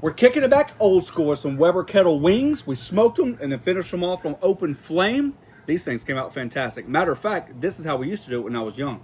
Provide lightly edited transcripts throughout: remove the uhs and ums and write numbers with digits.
We're kicking it back old school with some Weber Kettle wings. We smoked them and then finished them off on open flame. These things came out fantastic. Matter of fact, this is how we used to do it when I was young.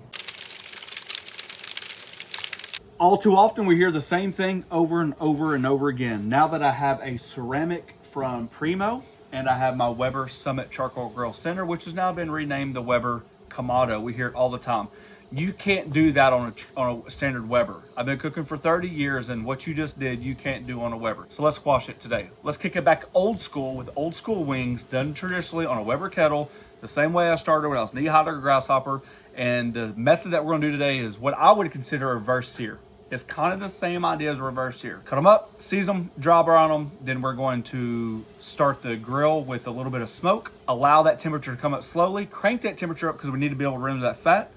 All too often we hear the same thing over and over and over again. Now that I have a ceramic from Primo and I have my Weber Summit Charcoal Grill Center, which has now been renamed the Weber Kamado, we hear it all the time. You can't do that on a standard Weber. I've been cooking for 30 years and what you just did, you can't do on a Weber. So let's squash it today. Let's kick it back old school with old school wings done traditionally on a Weber kettle, the same way I started when I was knee-high or grasshopper. And the method that we're gonna do today is what I would consider a reverse sear. It's kind of the same idea as a reverse sear. Cut them up, season them, dry brown them. Then we're going to start the grill with a little bit of smoke. Allow that temperature to come up slowly. Crank that temperature up because we need to be able to remove that fat.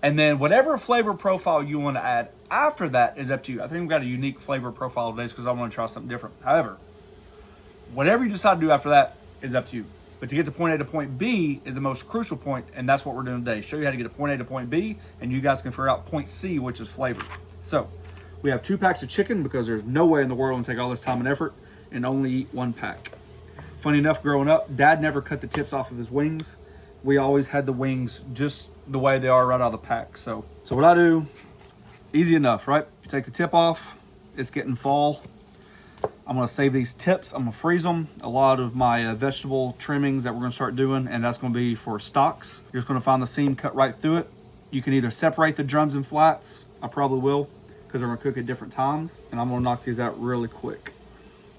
And then whatever flavor profile you want to add after that is up to you. I think we've got a unique flavor profile today because I want to try something different. However, whatever you decide to do after that is up to you. But to get to point A to point B is the most crucial point, and that's what we're doing today. Show you how to get to point A to point B, and you guys can figure out point C, which is flavor. So we have 2 packs of chicken because there's no way in the world I'm gonna take all this time and effort and only eat 1 pack. Funny enough, growing up, Dad never cut the tips off of his wings. We always had the wings just the way they are right out of the pack. So what I do, easy enough, right? You take the tip off, it's getting fall. I'm gonna save these tips, I'm gonna freeze them. A lot of my vegetable trimmings that we're gonna start doing, and that's gonna be for stocks. You're just gonna find the seam, cut right through it. You can either separate the drums and flats, I probably will, because we're gonna cook at different times, and I'm gonna knock these out really quick.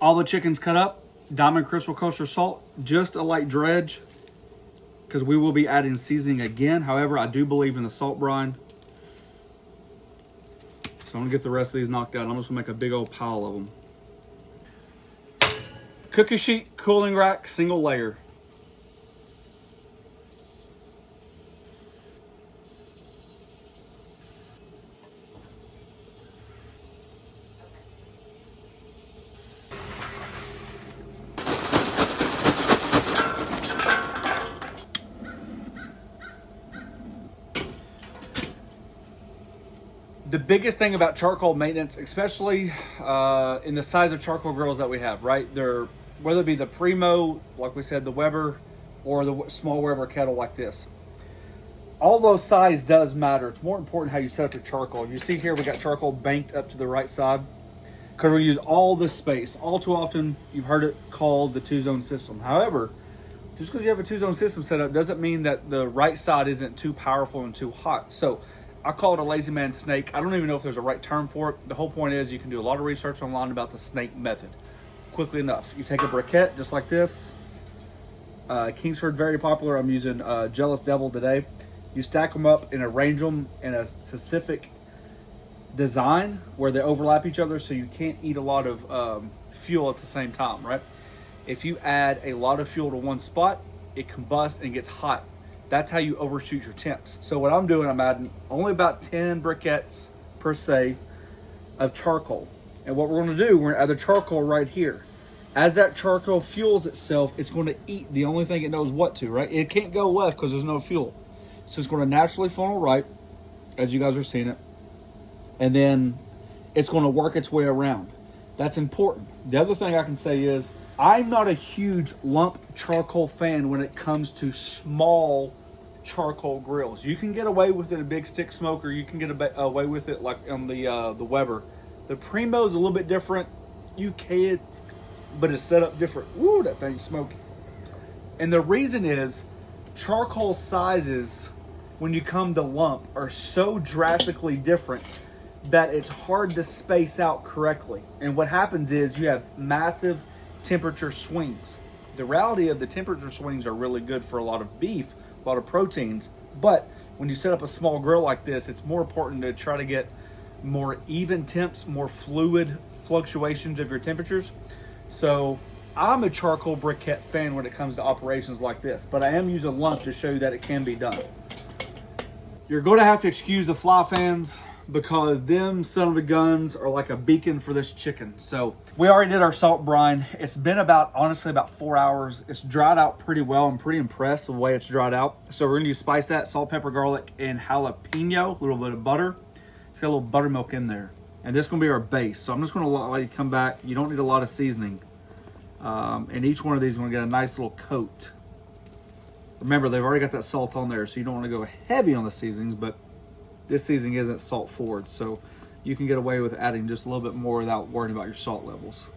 All the chicken's cut up, diamond crystal kosher salt, just a light dredge, because we will be adding seasoning again. However, I do believe in the salt brine. So I'm gonna get the rest of these knocked out. I'm just gonna make a big old pile of them. Cookie sheet, cooling rack, single layer. The biggest thing about charcoal maintenance, especially in the size of charcoal grills that we have, right? They're, whether it be the Primo, like we said, the Weber, or the small Weber kettle like this. All those size does matter. It's more important how you set up your charcoal. You see here, we got charcoal banked up to the right side because we use all this space. All too often, you've heard it called the 2-zone system. However, just because you have a 2-zone system set up doesn't mean that the right side isn't too powerful and too hot. So I call it a lazy man snake. I don't even know if there's a right term for it. The whole point is you can do a lot of research online about the snake method. Quickly enough, you take a briquette just like this. Kingsford, very popular. I'm using Jealous Devil today. You stack them up and arrange them in a specific design where they overlap each other so you can't eat a lot of fuel at the same time, right? If you add a lot of fuel to one spot, it combusts and gets hot. That's how you overshoot your temps. So what I'm doing, I'm adding only about 10 briquettes per se of charcoal. And what we're gonna do, we're gonna add the charcoal right here. As that charcoal fuels itself, it's gonna eat the only thing it knows what to, right? It can't go left because there's no fuel. So it's gonna naturally funnel right, as you guys are seeing it. And then it's gonna work its way around. That's important. The other thing I can say is, I'm not a huge lump charcoal fan when it comes to small charcoal grills. You can get away with it in a big stick smoker. You can get away with it like on the Weber. The Primo is a little bit different. You can, but it's set up different. Woo, that thing's smoky. And the reason is charcoal sizes, when you come to lump, are so drastically different that it's hard to space out correctly. And what happens is you have massive temperature swings. The reality of the temperature swings are really good for a lot of beef, a lot of proteins, but when you set up a small grill like this, it's more important to try to get more even temps, more fluid fluctuations of your temperatures. So I'm a charcoal briquette fan when it comes to operations like this, but I am using lump to show you that it can be done. You're going to have to excuse the fly fans because them son of a guns are like a beacon for this chicken. So we already did our salt brine. It's been honestly about 4 hours. It's dried out pretty well. I'm pretty impressed with the way it's dried out. So we're gonna spice that, salt, pepper, garlic, and jalapeno, a little bit of butter. It's got a little buttermilk in there. And this is gonna be our base. So I'm just gonna let you come back. You don't need a lot of seasoning. And each one of these is gonna get a nice little coat. Remember, they've already got that salt on there, so you don't wanna go heavy on the seasonings, but this seasoning isn't salt forward. So you can get away with adding just a little bit more without worrying about your salt levels.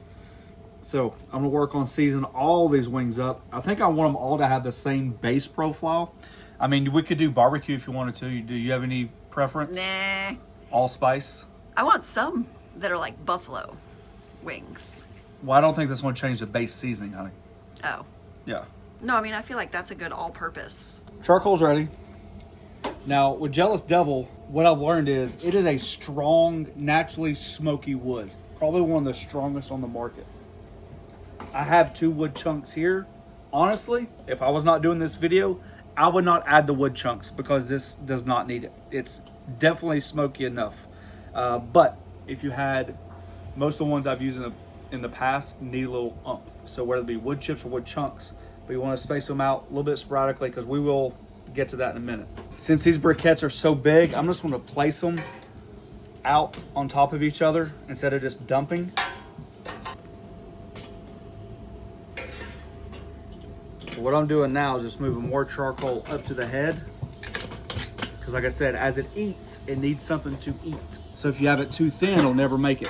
So I'm gonna work on seasoning all these wings up. I think I want them all to have the same base profile. I mean, we could do barbecue if you wanted to. Do you have any preference? Nah. Allspice? I want some that are like buffalo wings. Well, I don't think this one changed the base seasoning, honey. Oh. Yeah. No, I mean, I feel like that's a good all-purpose. Charcoal's ready. Now, with Jealous Devil, what I've learned is it is a strong, naturally smoky wood. Probably one of the strongest on the market. I have 2 wood chunks here. Honestly, if I was not doing this video, I would not add the wood chunks because this does not need it. It's definitely smoky enough. But if you had, most of the ones I've used in the past need a little umph. So whether it be wood chips or wood chunks, but you want to space them out a little bit sporadically because we will get to that in a minute. Since these briquettes are so big, I'm just going to place them out on top of each other instead of just dumping. So what I'm doing now is just moving more charcoal up to the head. Because like I said, as it eats, it needs something to eat. So if you have it too thin, it'll never make it.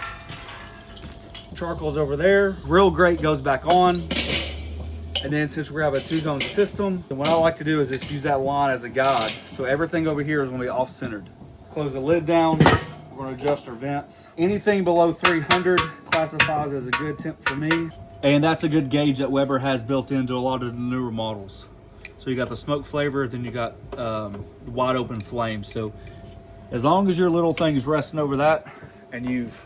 Charcoal's over there. Grill grate goes back on. And then since we have a 2-zone system, then what I like to do is just use that line as a guide. So everything over here is gonna be off-centered. Close the lid down. We're gonna adjust our vents. Anything below 300 classifies as a good temp for me. And that's a good gauge that Weber has built into a lot of the newer models. So you got the smoke flavor, then you got wide open flame. So as long as your little thing is resting over that and you've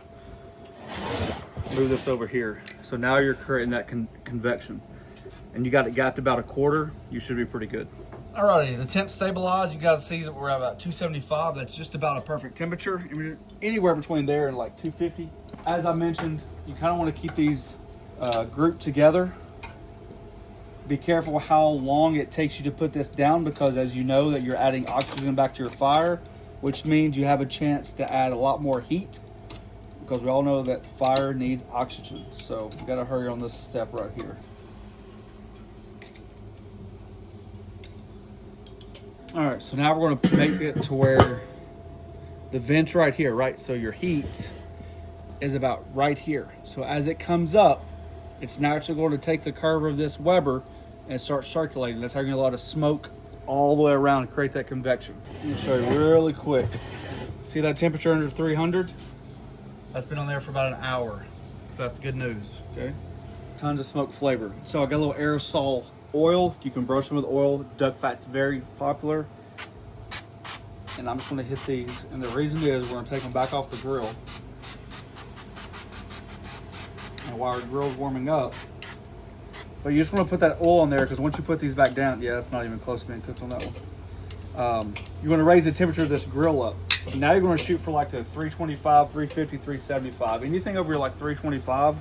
moved this over here. So now you're creating that convection. And you got it gapped about 1/4, you should be pretty good. Alrighty, the temp stabilized. You guys see that we're at about 275. That's just about a perfect temperature. I mean, anywhere between there and like 250. As I mentioned, you kind of want to keep these grouped together. Be careful how long it takes you to put this down because as you know that you're adding oxygen back to your fire, which means you have a chance to add a lot more heat because we all know that fire needs oxygen. So you got to hurry on this step right here. All right, so now we're going to make it to where the vent's right here, right? So your heat is about right here. So as it comes up, it's naturally going to take the curve of this Weber and start circulating. That's how you're going to get a lot of smoke all the way around and create that convection. Let me show you really quick. See that temperature under 300? That's been on there for about an hour. So that's good news, okay? Tons of smoke flavor. So I got a little aerosol oil. You can brush them with oil. Duck fat's very popular. And I'm just gonna hit these. And the reason is we're gonna take them back off the grill. And while our grill's warming up, but you just wanna put that oil in there because once you put these back down, yeah, it's not even close to being cooked on that one. You're gonna raise the temperature of this grill up. Now you're gonna shoot for like the 325, 350, 375. Anything over like 325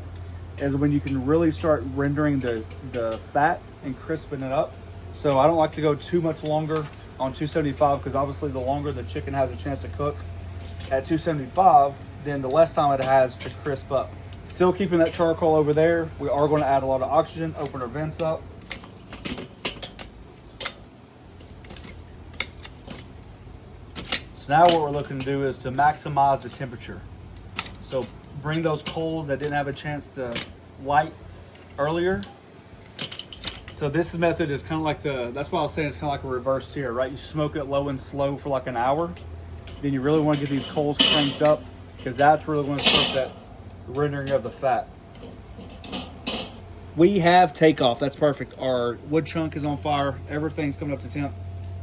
is when you can really start rendering the fat and crisping it up. So I don't like to go too much longer on 275 because obviously the longer the chicken has a chance to cook at 275, then the less time it has to crisp up. Still keeping that charcoal over there. We are going to add a lot of oxygen, open our vents up. So now what we're looking to do is to maximize the temperature. So bring those coals that didn't have a chance to light earlier. So this method is kind of like that's why I was saying it's kind of like a reverse sear, right? You smoke it low and slow for like an hour. Then you really want to get these coals cranked up because that's really going to start that rendering of the fat. We have takeoff, that's perfect. Our wood chunk is on fire. Everything's coming up to temp.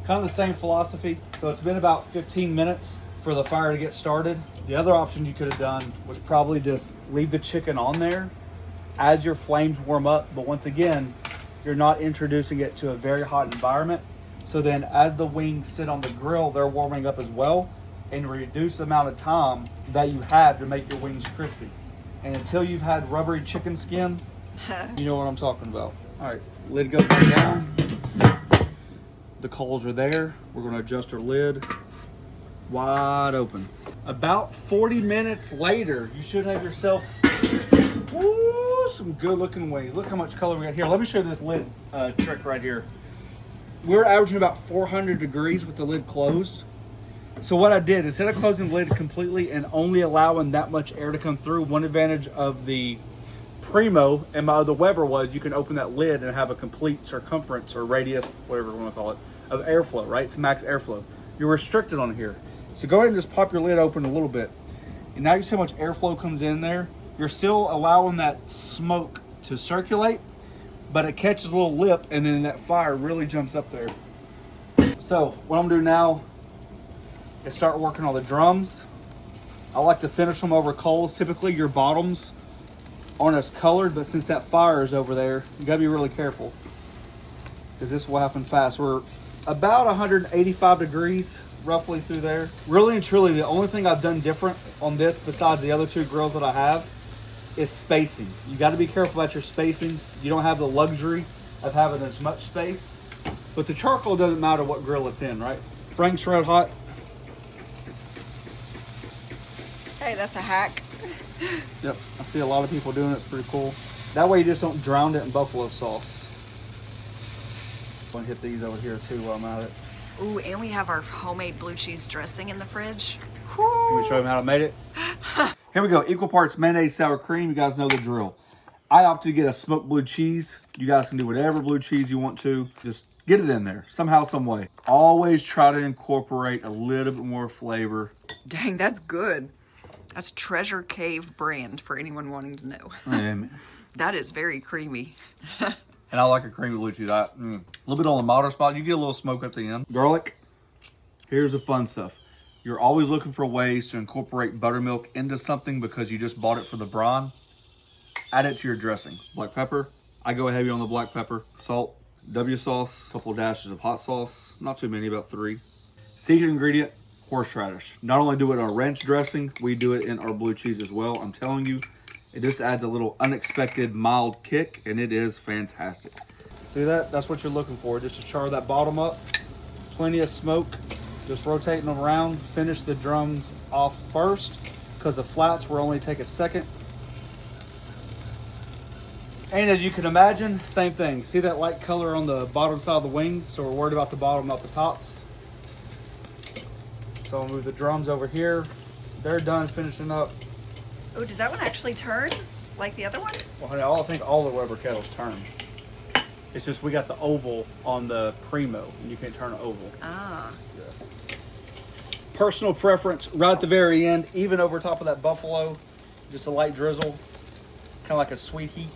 Kind of the same philosophy. So it's been about 15 minutes for the fire to get started. The other option you could have done was probably just leave the chicken on there as your flames warm up. But once again, you're not introducing it to a very hot environment. So then as the wings sit on the grill, they're warming up as well and reduce the amount of time that you have to make your wings crispy. And until you've had rubbery chicken skin, you know what I'm talking about. All right, lid goes back down. The coals are there. We're gonna adjust our lid wide open. About 40 minutes later, you should have yourself some good looking wings. Look how much color we got here. Let me show you this lid trick right here. We're averaging about 400 degrees with the lid closed. So what I did, instead of closing the lid completely and only allowing that much air to come through, one advantage of the Primo and my other Weber was you can open that lid and have a complete circumference or radius, whatever you want to call it, of airflow, right? It's max airflow. You're restricted on here. So go ahead and just pop your lid open a little bit. And now you see how much airflow comes in there. You're still allowing that smoke to circulate, but it catches a little lip and then that fire really jumps up there. So what I'm gonna do now is start working on the drums. I like to finish them over coals. Typically your bottoms aren't as colored, but since that fire is over there, you gotta be really careful because this will happen fast. We're about 185 degrees roughly through there. Really and truly, the only thing I've done different on this besides the other two grills that I have is spacing. You got to be careful about your spacing. You don't have the luxury of having as much space, but the charcoal doesn't matter what grill it's in, right? Frank's red hot. Hey, that's a hack. Yep, I see a lot of people doing it. It's pretty cool. That way you just don't drown it in buffalo sauce. I'm gonna hit these over here too while I'm at it. Ooh, and we have our homemade blue cheese dressing in the fridge. Can we show them how I made it? Here we go, equal parts mayonnaise, sour cream. You guys know the drill. I opted to get a smoked blue cheese. You guys can do whatever blue cheese you want to. Just get it in there, somehow, some way. Always try to incorporate a little bit more flavor. Dang, that's good. That's Treasure Cave brand for anyone wanting to know. That is very creamy. And I like a creamy blue cheese. A little bit on the moderate spot. You get a little smoke at the end. Garlic. Here's the fun stuff. You're always looking for ways to incorporate buttermilk into something because you just bought it for the brine. Add it to your dressing. Black pepper. I go heavy on the black pepper. Salt. W sauce. A couple of dashes of hot sauce. Not too many, about 3. Secret ingredient, horseradish. Not only do it in our ranch dressing, we do it in our blue cheese as well. I'm telling you, it just adds a little unexpected mild kick, and it is fantastic. See that? That's what you're looking for, just to char that bottom up. Plenty of smoke. Just rotating them around. Finish the drums off first, because the flats will only take a second. And as you can imagine, same thing. See that light color on the bottom side of the wing? So we're worried about the bottom, not the tops. So I'll move the drums over here. They're done finishing up. Oh, does that one actually turn like the other one? Well, honey, I think all the Weber kettles turn. It's just we got the oval on the Primo, and you can't turn an oval. Ah. Yeah. Personal preference, right at the very end, even over top of that buffalo, just a light drizzle, kind of like a sweet heat.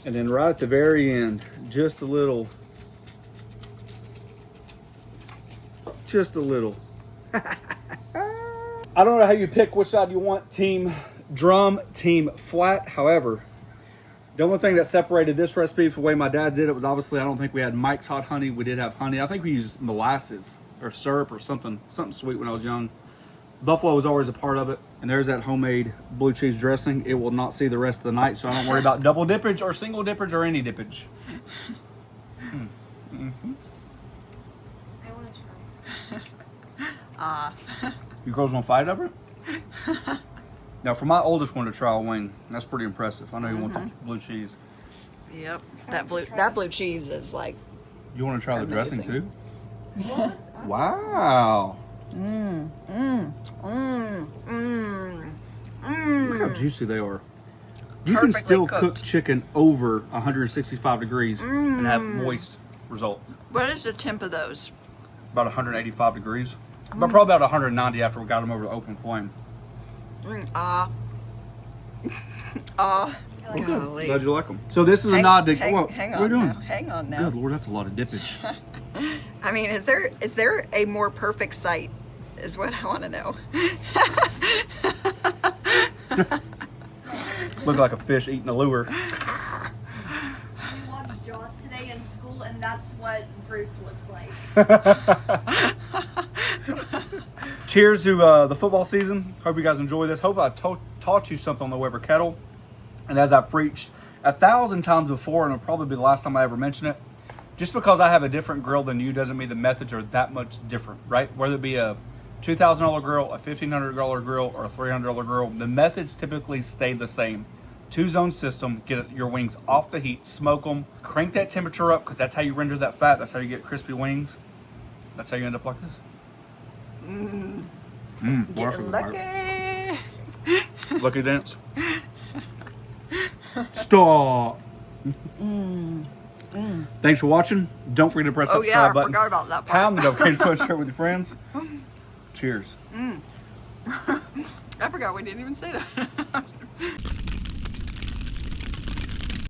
And then right at the very end, just a little. I don't know how you pick which side you want, team drum, team flat. However, the only thing that separated this recipe from the way my dad did it was obviously I don't think we had Mike's hot honey. We did have honey. I think we used molasses or syrup or something sweet when I was young. Buffalo was always a part of it. And there's that homemade blue cheese dressing. It will not see the rest of the night, so I don't worry about double dippage or single dippage or any dippage. Mm-hmm. I want to try. You girls want to fight over it? Now, for my oldest one to try a wing, that's pretty impressive. I know you want the blue cheese. Yep. That blue cheese is like. You want to try the dressing too? What? Wow. Look how juicy they are. You can Perfectly still cooked. cook chicken over 165 degrees and have moist results. What is the temp of those? About 185 degrees. But probably about 190 after we got them over the open flame. Golly. Glad you like them. So this is a nod to... hang what are you on doing? now. Hang on now. Good Lord, that's a lot of dippage. I mean, is there a more perfect sight? Is what I want to know. Look like a fish eating a lure. We watched Jaws today in school, and that's what Bruce looks like. Cheers to the football season. Hope you guys enjoy this. Hope I taught you something on the Weber kettle. And as I preached 1,000 times before, and it'll probably be the last time I ever mention it. Just because I have a different grill than you doesn't mean the methods are that much different, right? Whether it be a $2,000 grill, a $1,500 grill, or a $300 grill, the methods typically stay the same. 2-zone system, get your wings off the heat, smoke them, crank that temperature up, because that's how you render that fat. That's how you get crispy wings. That's how you end up like this. Getting lucky. Lucky dance. Stop. Thanks for watching. Don't forget to press that subscribe button. I forgot about that part. Pound the notification button, share it with your friends. Cheers. I forgot we didn't even say that.